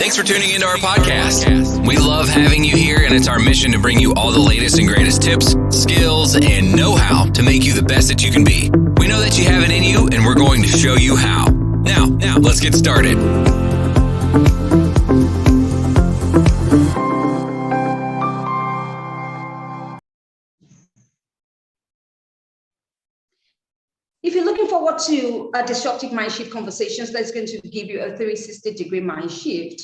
Thanks for tuning into our podcast. We love having you here, and it's our mission to bring you all the latest and greatest tips, skills, and know-how to make you the best that you can be. We know that you have it in you, and we're going to show you how. Now, let's get started. If you're looking forward to a disruptive mind shift conversations, that's going to give you a 360-degree mind shift.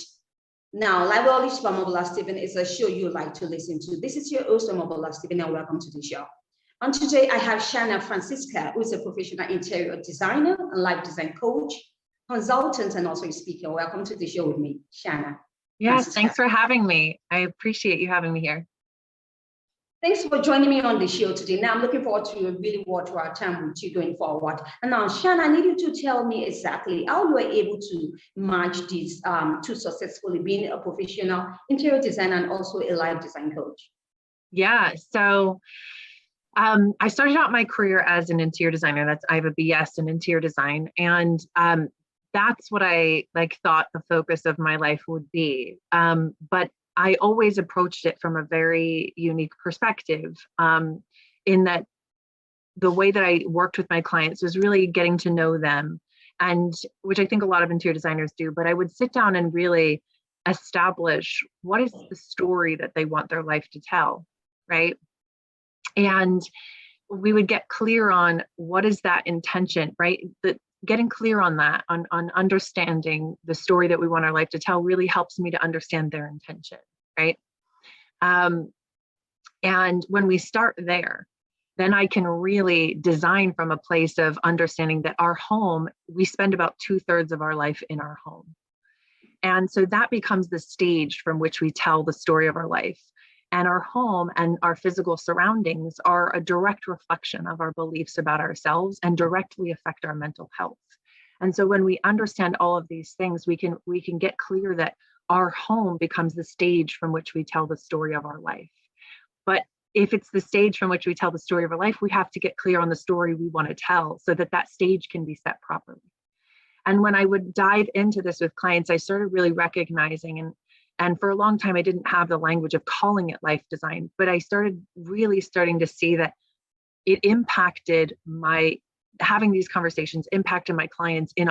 Now, like we always do, Omobola Stephen is a show you like to listen to. This is your host, Omobola Stephen, and welcome to the show. And today I have Shana Francesca, who is a professional interior designer and life design coach, consultant, and also a speaker. Welcome to the show with me, Shana. Yes, Francesca. Thanks for having me. I appreciate you having me here. Thanks for joining me on the show today. Now, I'm looking forward to really watch our time with you going forward. And now, Shana, I need you to tell me exactly how you were able to match these two successfully, being a professional interior designer and also a life design coach. Yeah, so I started out my career as an interior designer. I have a BS in interior design, and that's what I thought the focus of my life would be. But I always approached it from a very unique perspective, in that the way that I worked with my clients was really getting to know them, and which I think a lot of interior designers do, but I would sit down and really establish what is the story that they want their life to tell, right? And we would get clear on what is that intention, right? Getting clear on that, on understanding the story that we want our life to tell really helps me to understand their intention, right? And when we start there, then I can really design from a place of understanding that our home, we spend about 2/3 of our life in our home. And so that becomes the stage from which we tell the story of our life. And our home and our physical surroundings are a direct reflection of our beliefs about ourselves and directly affect our mental health. And so when we understand all of these things, we can get clear that our home becomes the stage from which we tell the story of our life. But if it's the stage from which we tell the story of our life, we have to get clear on the story we want to tell so that that stage can be set properly. And when I would dive into this with clients, I started really recognizing, and for a long time, I didn't have the language of calling it life design, but I started starting to see that it impacted having these conversations impacted my clients in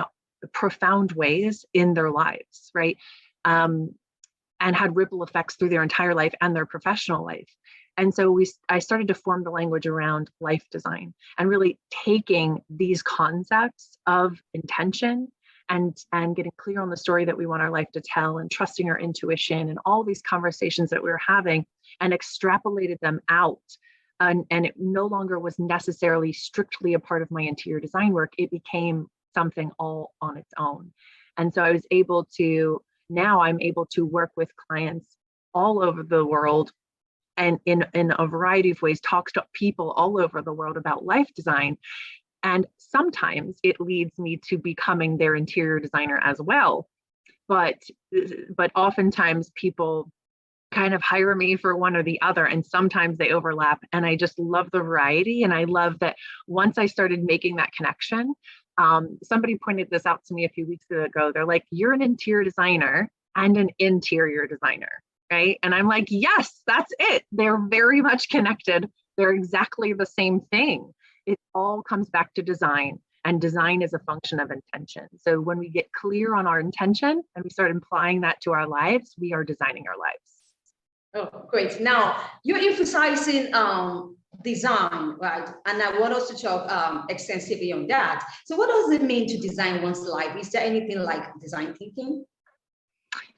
profound ways in their lives, right? And had ripple effects through their entire life and their professional life. And so I started to form the language around life design and really taking these concepts of intention and getting clear on the story that we want our life to tell and trusting our intuition and all these conversations that we were having and extrapolated them out. And it no longer was necessarily strictly a part of my interior design work. It became something all on its own. And so now I'm able to work with clients all over the world and in a variety of ways, talk to people all over the world about life design. And sometimes it leads me to becoming their interior designer as well. But oftentimes people kind of hire me for one or the other, and sometimes they overlap. And I just love the variety. And I love that once I started making that connection, somebody pointed this out to me a few weeks ago. They're like, you're an interior designer and an interior designer, right? And I'm like, yes, that's it. They're very much connected. They're exactly the same thing. It all comes back to design, and design is a function of intention. So when we get clear on our intention and we start applying that to our lives, we are designing our lives. Oh, great. Now, you're emphasizing design, right? And I want us to talk extensively on that. So what does it mean to design one's life? Is there anything like design thinking?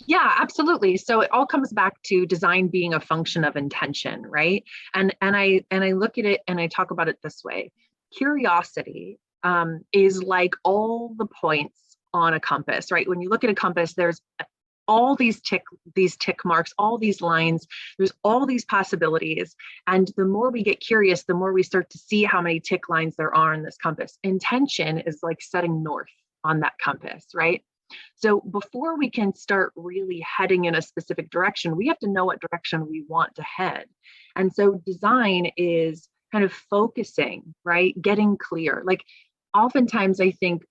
Yeah, absolutely. So it all comes back to design being a function of intention, right? And I look at it and I talk about it this way. Curiosity is like all the points on a compass, right? When you look at a compass, there's all these tick marks, all these lines, there's all these possibilities. And the more we get curious, the more we start to see how many tick lines there are in this compass. Intention is like setting north on that compass, right? So before we can start really heading in a specific direction, we have to know what direction we want to head. And so design is kind of focusing, right? Getting clear. Like oftentimes I think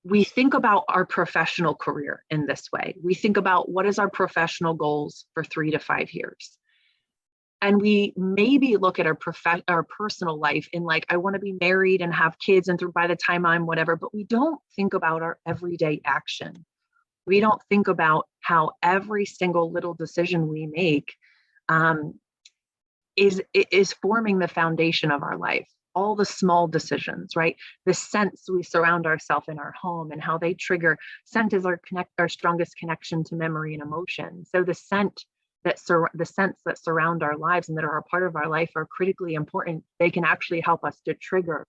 we think about our professional career in this way. We think about what is our professional goals for 3 to 5 years. And we maybe look at our personal life in like, I want to be married and have kids and by the time I'm whatever, but we don't think about our everyday action. We don't think about how every single little decision we make is forming the foundation of our life. All the small decisions, right? The scents we surround ourselves in our home and how they trigger. Scent is our strongest connection to memory and emotion. So the scents that surround our lives and that are a part of our life are critically important. They can actually help us to trigger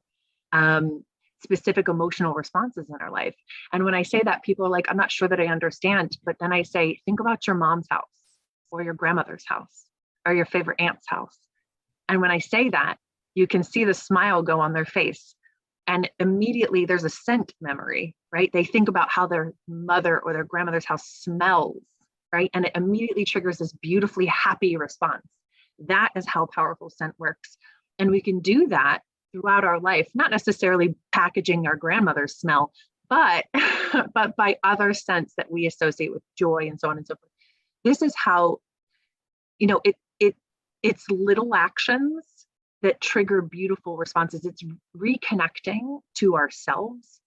specific emotional responses in our life. And when I say that, people are like, I'm not sure that I understand. But then I say, think about your mom's house or your grandmother's house or your favorite aunt's house. And when I say that, you can see the smile go on their face. And immediately there's a scent memory, right? They think about how their mother or their grandmother's house smells, right? And it immediately triggers this beautifully happy response. That is how powerful scent works. And we can do that throughout our life, not necessarily packaging our grandmother's smell, but by other scents that we associate with joy and so on and so forth. This is how, it's little actions that trigger beautiful responses. It's reconnecting to ourselves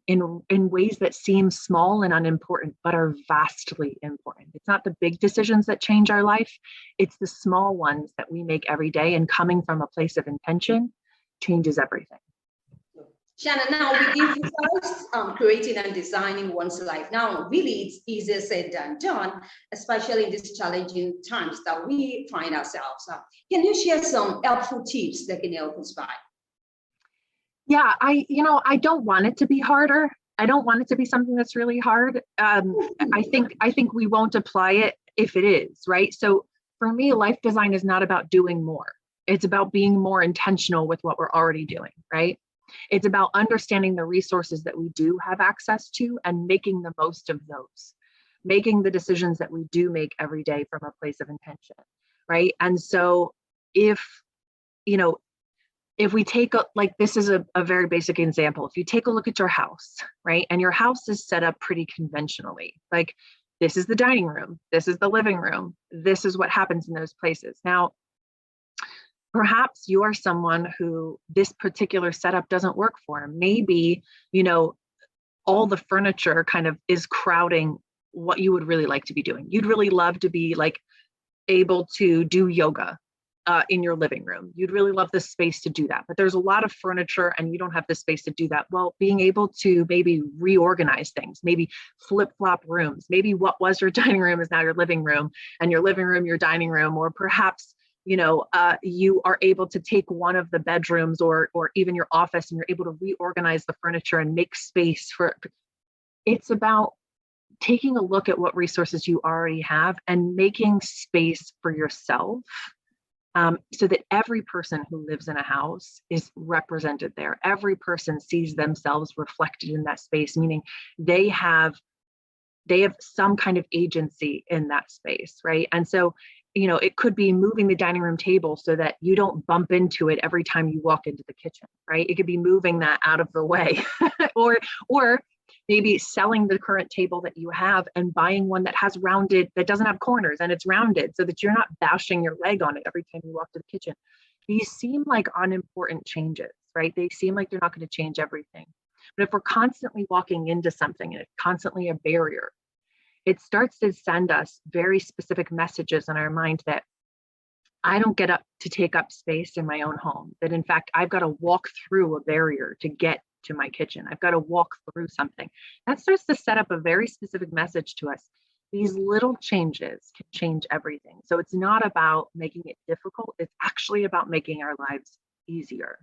in ways that seem small and unimportant, but are vastly important. It's not the big decisions that change our life. It's the small ones that we make every day, and coming from a place of intention changes everything. Shana, now we emphasize creating and designing one's life. Now, really, it's easier said than done, especially in these challenging times that we find ourselves. Can you share some helpful tips that can help us by? Yeah, I don't want it to be harder. I don't want it to be something that's really hard. I think we won't apply it if it is, right? So for me, life design is not about doing more. It's about being more intentional with what we're already doing, right? It's about understanding the resources that we do have access to and making the most of those, making the decisions that we do make every day from a place of intention, right? And so if we take this is a very basic example. If you take a look at your house, right? And your house is set up pretty conventionally, like this is the dining room, this is the living room, this is what happens in those places. Now, perhaps you are someone who this particular setup doesn't work for. Maybe, all the furniture kind of is crowding what you would really like to be doing. You'd really love to be like able to do yoga in your living room. You'd really love the space to do that, but there's a lot of furniture and you don't have the space to do that. Well, being able to maybe reorganize things, maybe flip-flop rooms, maybe what was your dining room is now your living room, and your living room, your dining room, or perhaps you are able to take one of the bedrooms or even your office and you're able to reorganize the furniture and make space for. It's about taking a look at what resources you already have and making space for yourself so that every person who lives in a house is represented there. Every person sees themselves reflected in that space, meaning they have some kind of agency in that space, right? And so it could be moving the dining room table so that you don't bump into it every time you walk into the kitchen, right? It could be moving that out of the way or maybe selling the current table that you have and buying one that doesn't have corners and it's rounded so that you're not bashing your leg on it every time you walk to the kitchen. These seem like unimportant changes, right? They seem like they're not going to change everything. But if we're constantly walking into something and it's constantly a barrier, it starts to send us very specific messages in our mind that I don't get up to take up space in my own home, that in fact, I've got to walk through a barrier to get to my kitchen. I've got to walk through something. That starts to set up a very specific message to us. These little changes can change everything. So it's not about making it difficult. It's actually about making our lives easier.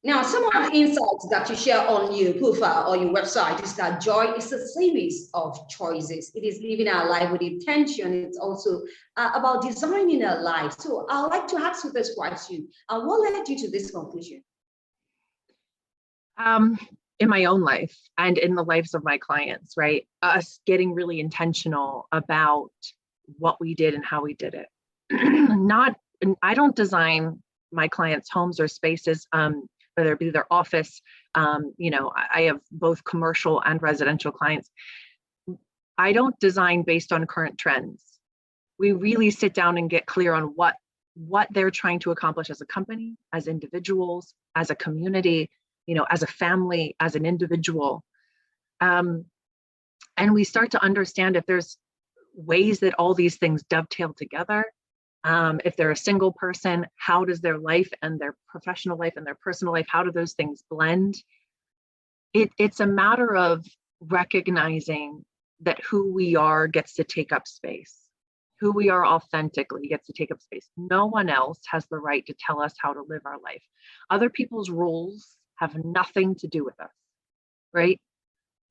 Now, some of the insights that you share on your profile or your website is that joy is a series of choices. It is living our life with intention. It's also about designing our life. So I'd like to ask you this question. What led you to this conclusion? In my own life and in the lives of my clients, right? Us getting really intentional about what we did and how we did it. I don't design my clients' homes or spaces whether it be their office. I have both commercial and residential clients. I don't design based on current trends. We really sit down and get clear on what they're trying to accomplish as a company, as individuals, as a community, as a family, as an individual. And we start to understand if there's ways that all these things dovetail together. If they're a single person, how does their life and their professional life and their personal life, how do those things blend? It's a matter of recognizing that who we are gets to take up space. Who we are authentically gets to take up space. No one else has the right to tell us how to live our life. Other people's rules have nothing to do with us, right?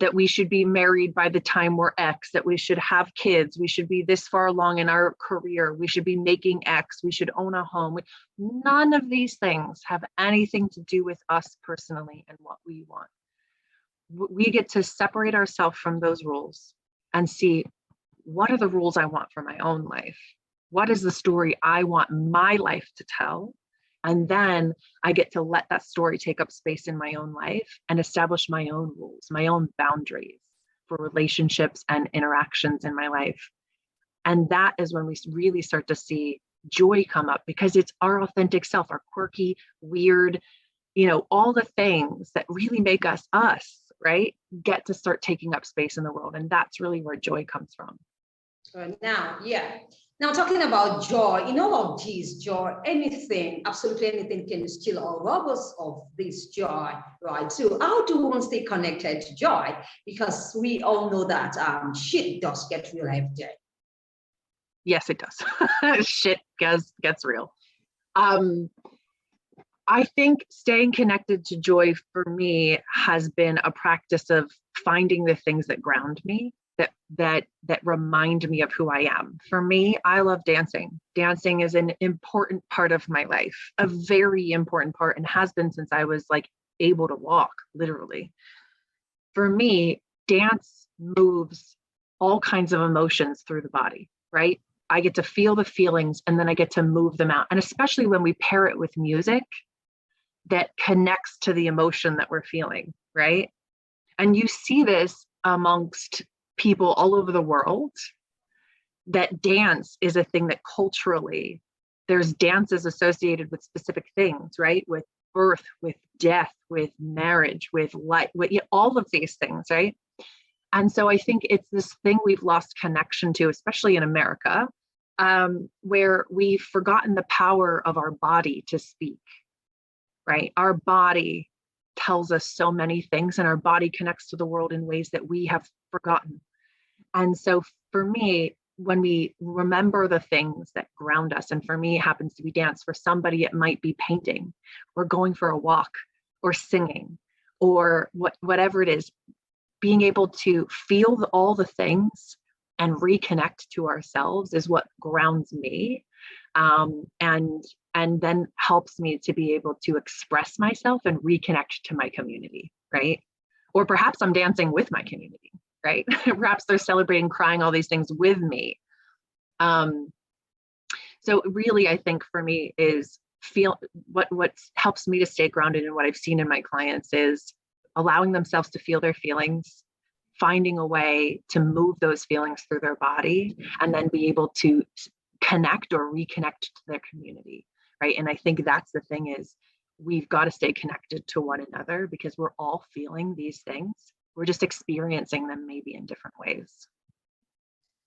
That we should be married by the time we're X, that we should have kids, we should be this far along in our career, we should be making X, we should own a home. None of these things have anything to do with us personally and what we want. We get to separate ourselves from those rules and see, what are the rules I want for my own life? What is the story I want my life to tell? And then I get to let that story take up space in my own life and establish my own rules, my own boundaries for relationships and interactions in my life. And that is when we really start to see joy come up, because it's our authentic self, our quirky, weird, all the things that really make us us, right? Get to start taking up space in the world. And that's really where joy comes from. Now talking about joy, in all of these joy, absolutely anything can steal or rob us of this joy, right? So how do one stay connected to joy? Because we all know that shit does get real every day. Yes, it does. Shit gets real. I think staying connected to joy for me has been a practice of finding the things that ground me, that remind me of who I am. For me, I love dancing. Dancing is an important part of my life, a very important part, and has been since I was able to walk, literally. For me, dance moves all kinds of emotions through the body, right? I get to feel the feelings and then I get to move them out. And especially when we pair it with music that connects to the emotion that we're feeling, right? And you see this amongst people all over the world, that dance is a thing that culturally, there's dances associated with specific things, right? With birth, with death, with marriage, with life, with all of these things, right? And so I think it's this thing we've lost connection to, especially in America, where we've forgotten the power of our body to speak, right? Our body tells us so many things, and our body connects to the world in ways that we have forgotten. And so for me, when we remember the things that ground us, and for me, it happens to be dance. For somebody, it might be painting or going for a walk or singing or whatever it is, being able to feel all the things and reconnect to ourselves is what grounds me. And then helps me to be able to express myself and reconnect to my community, right? Or perhaps I'm dancing with my community, right? Perhaps they're celebrating, crying, all these things with me. So really, I think for me is what helps me to stay grounded, and what I've seen in my clients is allowing themselves to feel their feelings, finding a way to move those feelings through their body, and then be able to connect or reconnect to their community, right? And I think that's the thing, is we've got to stay connected to one another, because we're all feeling these things. We're just experiencing them maybe in different ways.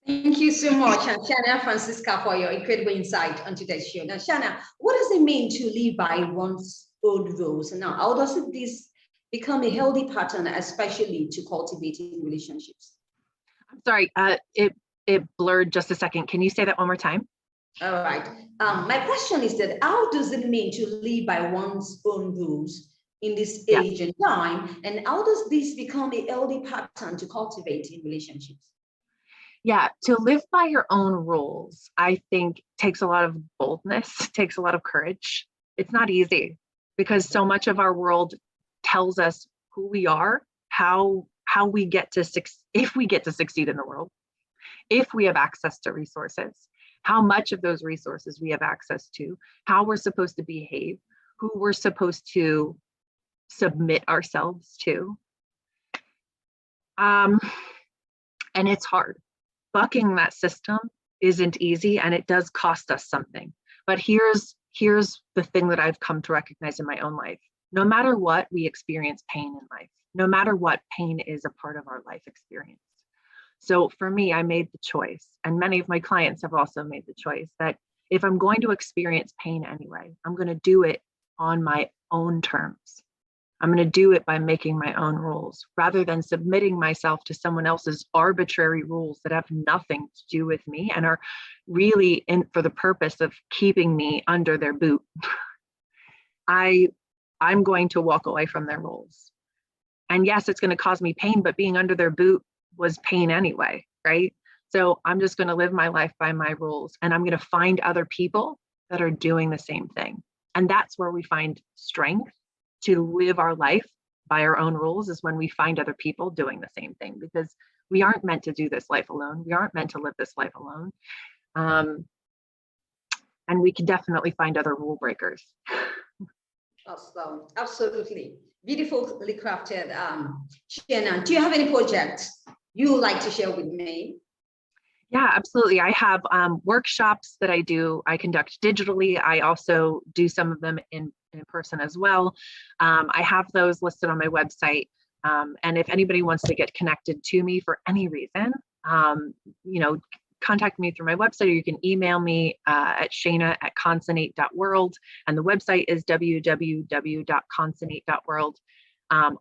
Thank you so much, Shana Francesca, for your incredible insight on today's show. Now, Shana, what does it mean to live by one's own rules? Now, how does this become a healthy pattern, especially to cultivating relationships? I'm sorry, it blurred just a second. Can you say that one more time? All right. My question is that how does it mean to live by one's own rules in this age and time? And how does this become a healthy pattern to cultivate in relationships? Yeah, to live by your own rules, I think takes a lot of boldness, takes a lot of courage. It's not easy, because so much of our world tells us who we are, how we get to if we get to succeed in the world, if we have access to resources, how much of those resources we have access to, how we're supposed to behave, who we're supposed to submit ourselves to. And it's hard. Bucking that system isn't easy, and it does cost us something. But here's the thing that I've come to recognize in my own life. No matter what, we experience pain in life. No matter what, pain is a part of our life experience. So for me, I made the choice, and many of my clients have also made the choice, that if I'm going to experience pain anyway, I'm going to do it on my own terms. I'm going to do it by making my own rules rather than submitting myself to someone else's arbitrary rules that have nothing to do with me and are really in for the purpose of keeping me under their boot. I'm going to walk away from their rules. And yes, it's going to cause me pain, but being under their boot was pain anyway, right? So I'm just going to live my life by my rules, and I'm going to find other people that are doing the same thing. And that's where we find strength to live our life by our own rules, is when we find other people doing the same thing, because we aren't meant to do this life alone. We aren't meant to live this life alone. And we can definitely find other rule breakers. Awesome. Absolutely. Beautifully crafted. Shana, do you have any projects you would like to share with me? Yeah, absolutely. I have workshops that I conduct digitally. I also do some of them in person as well. I have those listed on my website. And if anybody wants to get connected to me for any reason, contact me through my website, or you can email me at shana@concinnate.world. And the website is www.concinnate.world.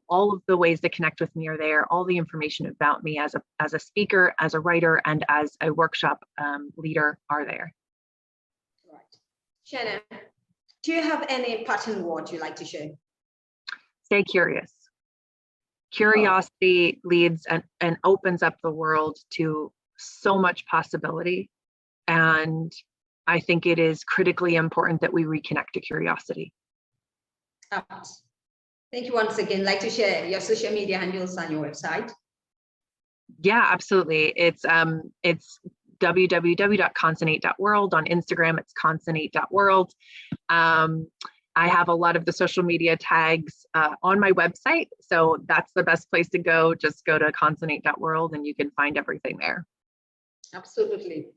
All of the ways to connect with me are there. All the information about me as a speaker, as a writer, and as a workshop leader are there. Right. Shana, do you have any parting words you'd like to share? Stay curious. Curiosity leads and opens up the world to so much possibility. And I think it is critically important that we reconnect to curiosity. Thank you once again. Like to share your social media handles and your website? Yeah, absolutely. It's www.concinnate.world. On Instagram, it's concinnate.world. I have a lot of the social media tags on my website, so that's the best place to go. Just go to concinnate.world and you can find everything there. Absolutely.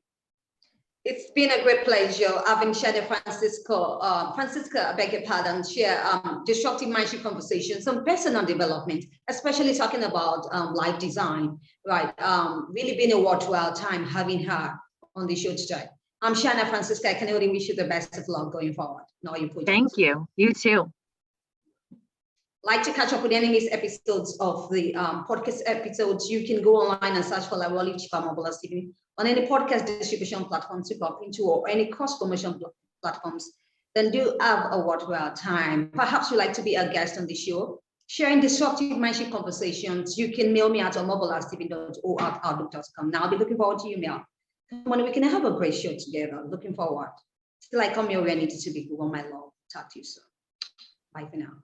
It's been a great pleasure having Shana Francesca, I beg your pardon, share disruptive mindship conversations on personal development, especially talking about life design, right? Really been a worthwhile time having her on the show today. I'm Shana Francesca. I can only wish you the best of luck going forward. Thank you. You too. Like to catch up with any missed episodes of the podcast episodes, you can go online and search for Omobola Stephen on any podcast distribution platforms you pop into, or any cross-promotion platforms. Then do have a worthwhile time. Perhaps you'd like to be a guest on the show, sharing disruptive mindship conversations. You can mail me at omobolasteven.outlook.com. Now I'll be looking forward to your mail. When we can have a great show together. Looking forward. Still, I come here where I need to be. Who want my love. Talk to you soon. Bye for now.